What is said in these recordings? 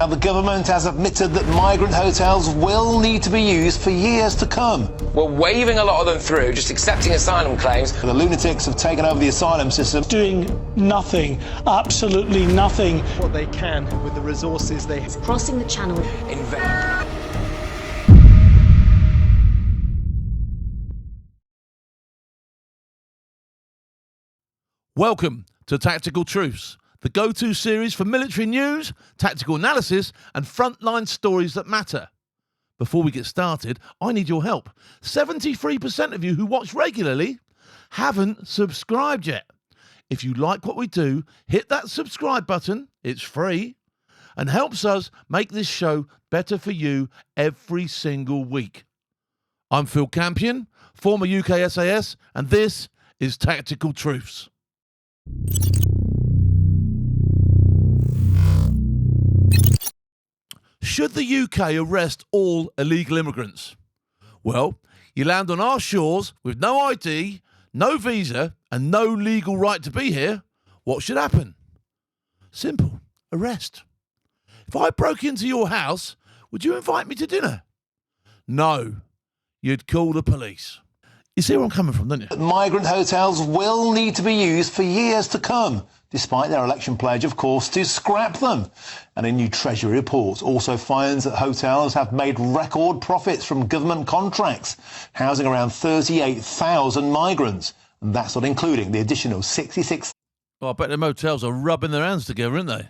Now, the government has admitted that migrant hotels will need to be used for years to come. We're waving a lot of them through, just accepting asylum claims. The lunatics have taken over the asylum system. Doing nothing, absolutely nothing. What they can with the resources they have. Crossing the channel. In vain. Welcome to Tactical Truths, the go-to series for military news, tactical analysis, and frontline stories that matter. Before we get started, I need your help. 73% of you who watch regularly haven't subscribed yet. If you like what we do, hit that subscribe button, it's free, and helps us make this show better for you every single week. I'm Phil Campion, former UK SAS, and this is Tactical Truths. Should the UK arrest all illegal immigrants? Well, you land on our shores with no ID, no visa, and no legal right to be here. What should happen? Simple. Arrest. If I broke into your house, would you invite me to dinner? No. You'd call the police. You see where I'm coming from, don't you? Migrant hotels will need to be used for years to come, despite their election pledge, of course, to scrap them. And a new Treasury report also finds that hotels have made record profits from government contracts, housing around 38,000 migrants. And that's not including the additional 66,000 Well, I bet them hotels are rubbing their hands together, aren't they?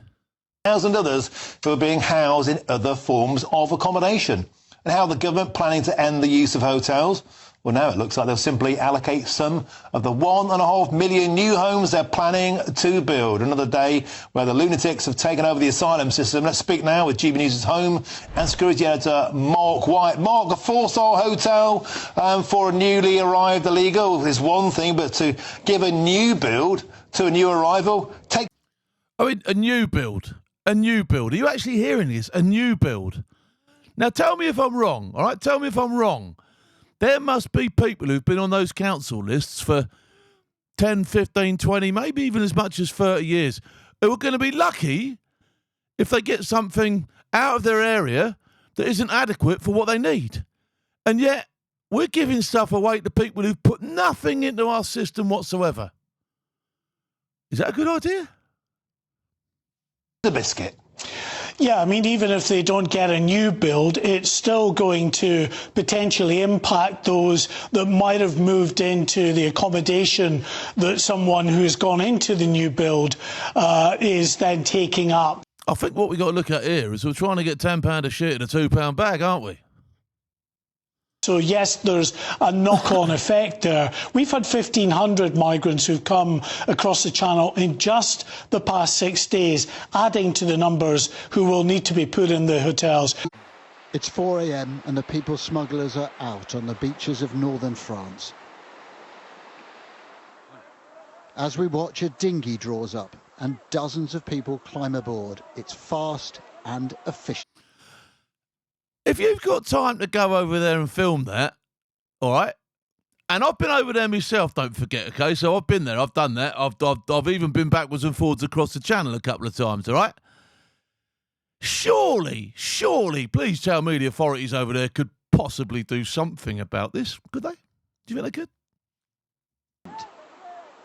others who are being housed in other forms of accommodation. And how the government planning to end the use of hotels? Well, now it looks like they'll simply allocate some of the 1.5 million new homes they're planning to build. Another day where the lunatics have taken over the asylum system. Let's speak now with GB News' home and security editor Mark White. Mark, a 4-star hotel for a newly arrived illegal is one thing, but to give a new build to a new arrival, take... I mean, a new build. A new build. Are you actually hearing this? A new build. Now, tell me if I'm wrong, all right? Tell me if I'm wrong. There must be people who've been on those council lists for 10, 15, 20, maybe even as much as 30 years, who are going to be lucky if they get something out of their area that isn't adequate for what they need. And yet, we're giving stuff away to people who've put nothing into our system whatsoever. Is that a good idea? The biscuit. Yeah, I mean, even if they don't get a new build, it's still going to potentially impact those that might have moved into the accommodation that someone who's gone into the new build is then taking up. I think what we got to look at here is we're trying to get £10 of shit in a £2 bag, aren't we? So, yes, there's a knock-on effect there. We've had 1,500 migrants who've come across the channel in just the past 6 days, adding to the numbers who will need to be put in the hotels. It's 4 a.m. and the people smugglers are out on the beaches of northern France. As we watch, a dinghy draws up and dozens of people climb aboard. It's fast and efficient. If you've got time to go over there and film that, all right, and I've been over there myself, don't forget, okay, so I've been there, I've done that, I've even been backwards and forwards across the channel a couple of times, all right? Surely, please tell me the authorities over there could possibly do something about this, could they? Do you think they could?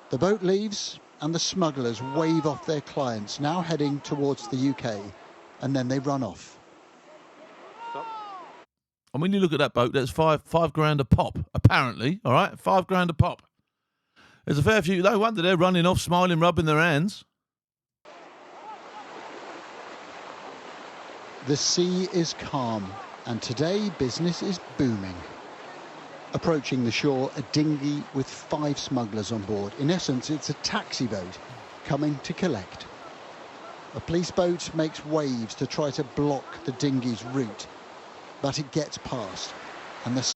The boat leaves and the smugglers wave off their clients, now heading towards the UK, and then they run off. I mean, you look at that boat, that's five grand a pop, apparently, all right? £5 a pop. There's a fair few, no wonder they're running off, smiling, rubbing their hands. The sea is calm, and today business is booming. Approaching the shore, a dinghy with 5 smugglers on board. In essence, it's a taxi boat coming to collect. A police boat makes waves to try to block the dinghy's route, but it gets past, and the...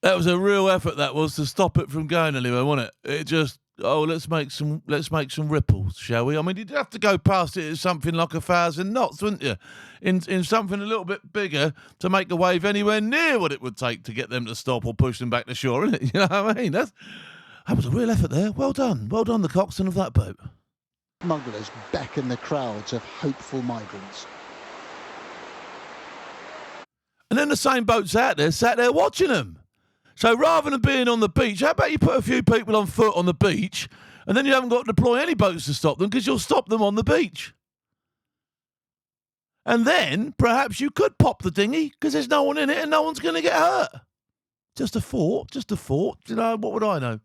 That was a real effort, that was, to stop it from going anywhere, wasn't it? It just, let's make some ripples, shall we? I mean, you'd have to go past it at something like 1,000 knots, wouldn't you? In something a little bit bigger to make a wave anywhere near what it would take to get them to stop or push them back to shore, isn't it? You know what I mean? That was a real effort there. Well done, the coxswain of that boat. Smugglers beckon the crowds of hopeful migrants. And then the same boats out there sat there watching them. So rather than being on the beach, how about you put a few people on foot on the beach and then you haven't got to deploy any boats to stop them because you'll stop them on the beach. And then perhaps you could pop the dinghy because there's no one in it and no one's going to get hurt. Just a thought. You know, what would I know?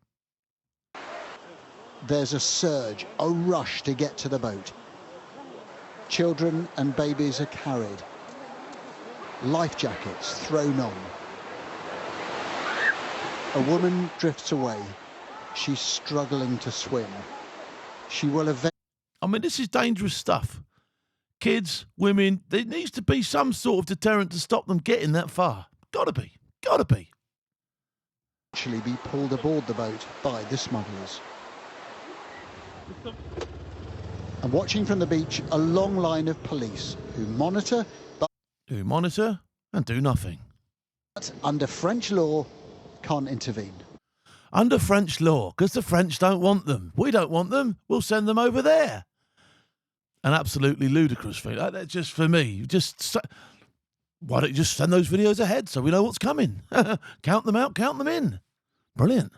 There's a surge, a rush to get to the boat. Children and babies are carried. Life jackets thrown on. A woman drifts away. She's struggling to swim. She will eventually... I mean, this is dangerous stuff. Kids, women, there needs to be some sort of deterrent to stop them getting that far. Gotta be. Actually be pulled aboard the boat by the smugglers. And watching from the beach, a long line of police who monitor and do nothing. But under French law, can't intervene. Under French law, because the French don't want them. We don't want them. We'll send them over there. An absolutely ludicrous thing. That's just for me. Why don't you just send those videos ahead so we know what's coming? Count them out, count them in. Brilliant.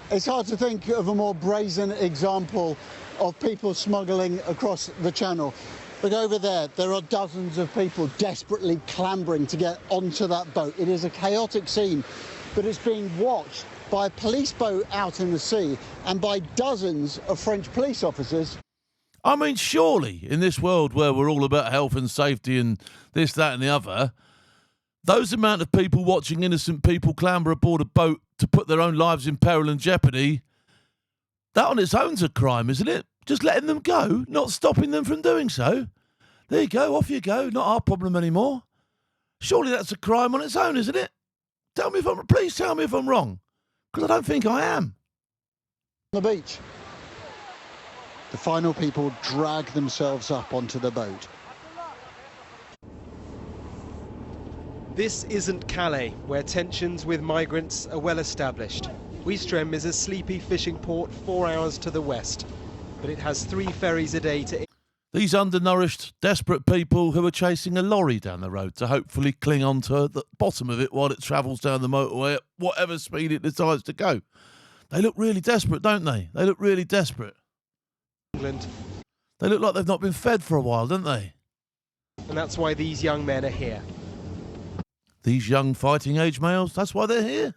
It's hard to think of a more brazen example of people smuggling across the channel. Look over there are dozens of people desperately clambering to get onto that boat. It is a chaotic scene, but it's being watched by a police boat out in the sea and by dozens of French police officers. I mean, surely in this world where we're all about health and safety and this, that and the other, those amount of people watching innocent people clamber aboard a boat to put their own lives in peril and jeopardy, that on its own's a crime, isn't it? Just letting them go, not stopping them from doing so. There you go, off you go, not our problem anymore. Surely that's a crime on its own, isn't it? Please tell me if I'm wrong, because I don't think I am. On the beach. The final people drag themselves up onto the boat. This isn't Calais, where tensions with migrants are well established. Ouistreham is a sleepy fishing port 4 hours to the west, but it has 3 ferries a day to... These undernourished, desperate people who are chasing a lorry down the road to hopefully cling onto the bottom of it while it travels down the motorway at whatever speed it decides to go. They look really desperate, don't they? They look really desperate. England. They look like they've not been fed for a while, don't they? And that's why these young men are here. These young fighting age males, that's why they're here.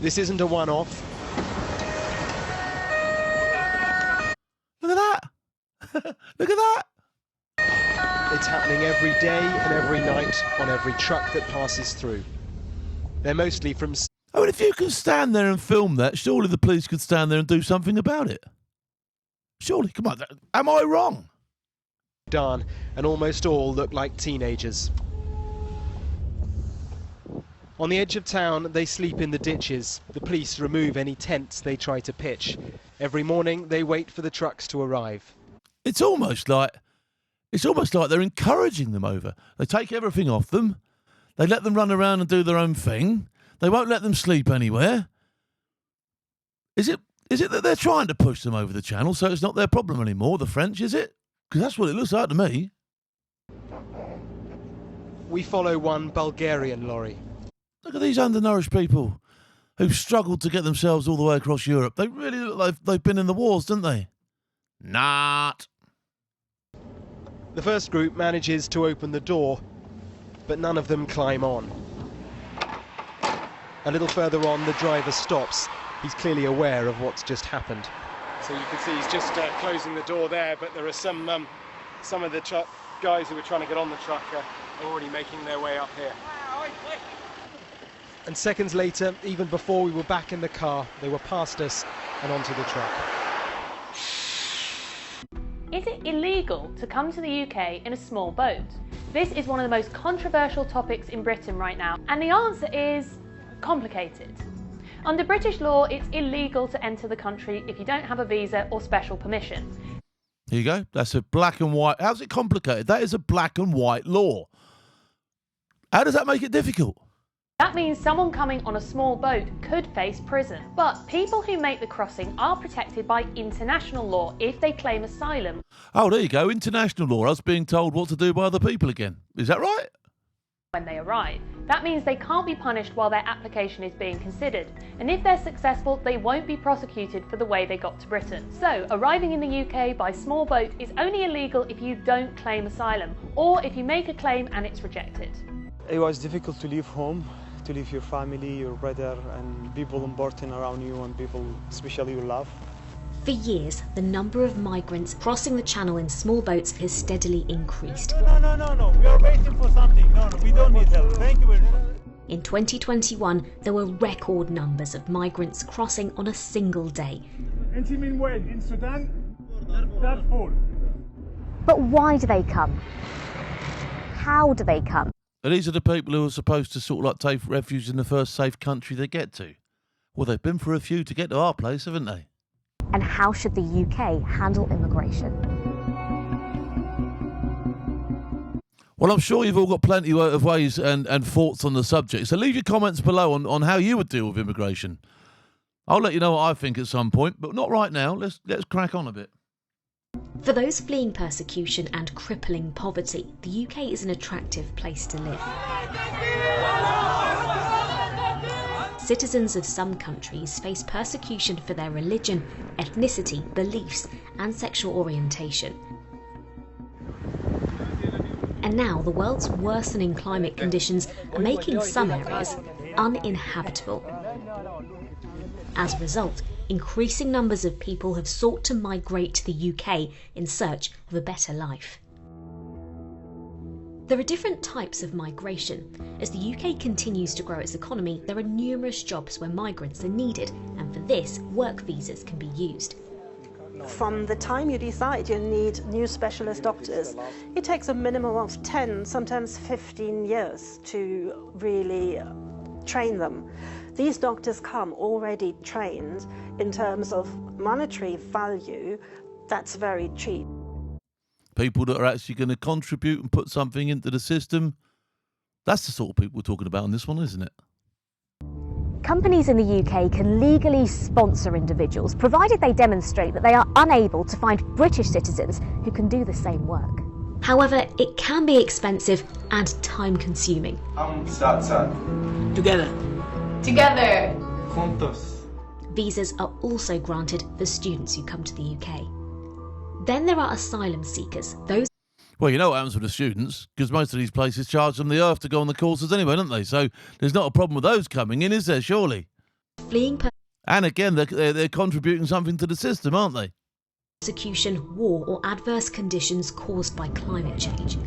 This isn't a one-off. Look at that. Look at that. It's happening every day and every night on every truck that passes through. They're mostly from... I mean, if you can stand there and film that, surely the police could stand there and do something about it. Surely, come on, am I wrong? Sudan, and almost all look like teenagers. On the edge of town, they sleep in the ditches. The police remove any tents they try to pitch. Every morning, they wait for the trucks to arrive. It's almost like they're encouraging them over. They take everything off them. They let them run around and do their own thing. They won't let them sleep anywhere. Is it that they're trying to push them over the channel so it's not their problem anymore, the French, is it? Because that's what it looks like to me. We follow one Bulgarian lorry. Look at these undernourished people who've struggled to get themselves all the way across Europe. They really look like they've been in the wars, don't they? Not. The first group manages to open the door, but none of them climb on. A little further on, the driver stops. He's clearly aware of what's just happened. So you can see he's just closing the door there, but there are some of the guys who were trying to get on the truck are already making their way up here. And seconds later, even before we were back in the car, they were past us and onto the truck. Is it illegal to come to the UK in a small boat? This is one of the most controversial topics in Britain right now, and the answer is complicated. Under British law, it's illegal to enter the country if you don't have a visa or special permission. Here you go. That's a black and white. How's it complicated? That is a black and white law. How does that make it difficult? That means someone coming on a small boat could face prison. But people who make the crossing are protected by international law if they claim asylum. Oh, there you go. International law. Us being told what to do by other people again. Is that right? When they arrive. That means they can't be punished while their application is being considered. And if they're successful, they won't be prosecuted for the way they got to Britain. So, arriving in the UK by small boat is only illegal if you don't claim asylum, or if you make a claim and it's rejected. It was difficult to leave home, to leave your family, your brother, and people important around you, and people especially you love. For years, the number of migrants crossing the channel in small boats has steadily increased. No. We are waiting for something. No, we don't need help. Thank you very much. In 2021, there were record numbers of migrants crossing on a single day. In Sudan, Darfur. But why do they come? How do they come? And these are the people who are supposed to sort of like take refuge in the first safe country they get to. Well, they've been for a few to get to our place, haven't they? And how should the UK handle immigration? Well, I'm sure you've all got plenty of ways and thoughts on the subject. So leave your comments below on how you would deal with immigration. I'll let you know what I think at some point, but not right now. Let's crack on a bit. For those fleeing persecution and crippling poverty, the UK is an attractive place to live. Citizens of some countries face persecution for their religion, ethnicity, beliefs, and sexual orientation. And now the world's worsening climate conditions are making some areas uninhabitable. As a result, increasing numbers of people have sought to migrate to the UK in search of a better life. There are different types of migration. As the UK continues to grow its economy, there are numerous jobs where migrants are needed, and for this, work visas can be used. From the time you decide you need new specialist doctors, it takes a minimum of 10, sometimes 15 years to really train them. These doctors come already trained in terms of monetary value. That's very cheap. People that are actually going to contribute and put something into the system. That's the sort of people we're talking about on this one, isn't it? Companies in the UK can legally sponsor individuals, provided they demonstrate that they are unable to find British citizens who can do the same work. However, it can be expensive and time-consuming. Together. Juntos. Visas are also granted for students who come to the UK. Then there are asylum seekers. Well, you know what happens with the students, because most of these places charge them the earth to go on the courses anyway, don't they? So there's not a problem with those coming in, is there, surely? And again, they're contributing something to the system, aren't they? Persecution, war or adverse conditions caused by climate change.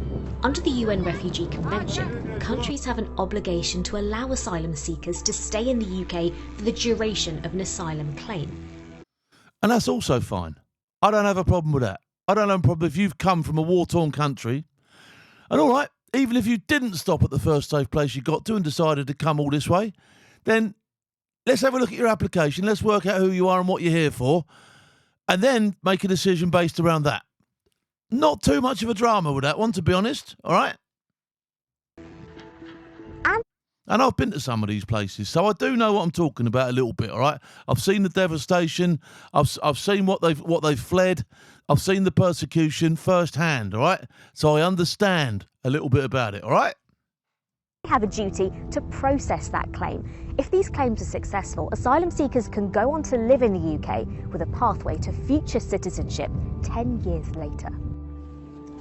Under the UN Refugee Convention, countries have an obligation to allow asylum seekers to stay in the UK for the duration of an asylum claim. And that's also fine. I don't have a problem with that. I don't have a problem if you've come from a war-torn country. And all right, even if you didn't stop at the first safe place you got to and decided to come all this way, then let's have a look at your application. Let's work out who you are and what you're here for, and then make a decision based around that. Not too much of a drama with that one, to be honest, all right? And I've been to some of these places, so I do know what I'm talking about a little bit, all right? I've seen the devastation. I've seen what they've fled. I've seen the persecution firsthand, all right? So I understand a little bit about it, all right? They have a duty to process that claim. If these claims are successful, asylum seekers can go on to live in the UK with a pathway to future citizenship 10 years later.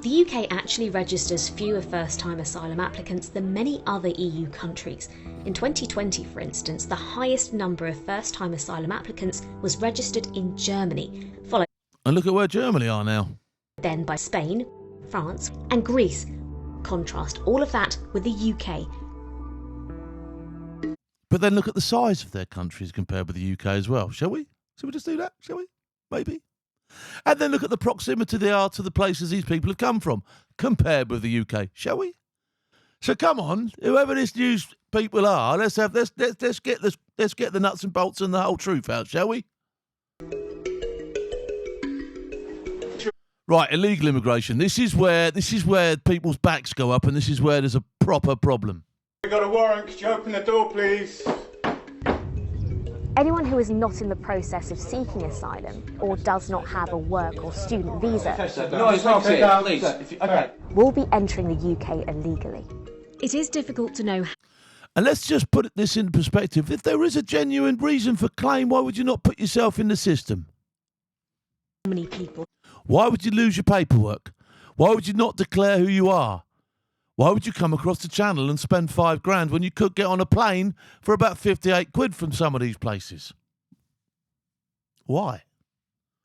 The UK actually registers fewer first-time asylum applicants than many other EU countries. In 2020, for instance, the highest number of first-time asylum applicants was registered in Germany, followed And look at where Germany are now. Then by Spain, France and Greece. Contrast all of that with the UK. But then look at the size of their countries compared with the UK as well, shall we? Shall we just do that? Shall we? Maybe. And then look at the proximity they are to the places these people have come from, compared with the UK, shall we? So come on, whoever this news people are, let's get the nuts and bolts and the whole truth out, shall we? Right, illegal immigration. This is where people's backs go up, and this is where there's a proper problem. We got a warrant. Could you open the door, please? Anyone who is not in the process of seeking asylum or does not have a work or student visa will be entering the UK illegally. It is difficult to know. And let's just put this in perspective. If there is a genuine reason for claim, why would you not put yourself in the system? How many people? Why would you lose your paperwork? Why would you not declare who you are? Why would you come across the channel and spend £5,000 when you could get on a plane for about 58 quid from some of these places? Why?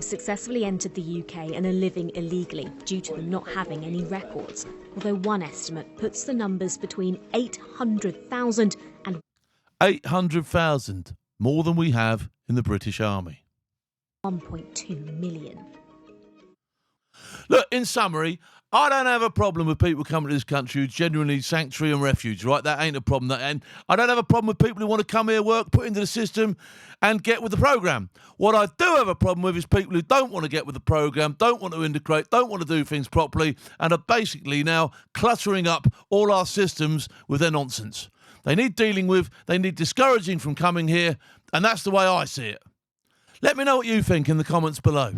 Successfully entered the UK and are living illegally due to them not having any records, although one estimate puts the numbers between 800,000 and 800,000, more than we have in the British Army. 1.2 million. Look, in summary, I don't have a problem with people coming to this country who genuinely need sanctuary and refuge, right? That ain't a problem. And I don't have a problem with people who want to come here, work, put into the system and get with the programme. What I do have a problem with is people who don't want to get with the programme, don't want to integrate, don't want to do things properly and are basically now cluttering up all our systems with their nonsense. They need dealing with, they need discouraging from coming here, and that's the way I see it. Let me know what you think in the comments below.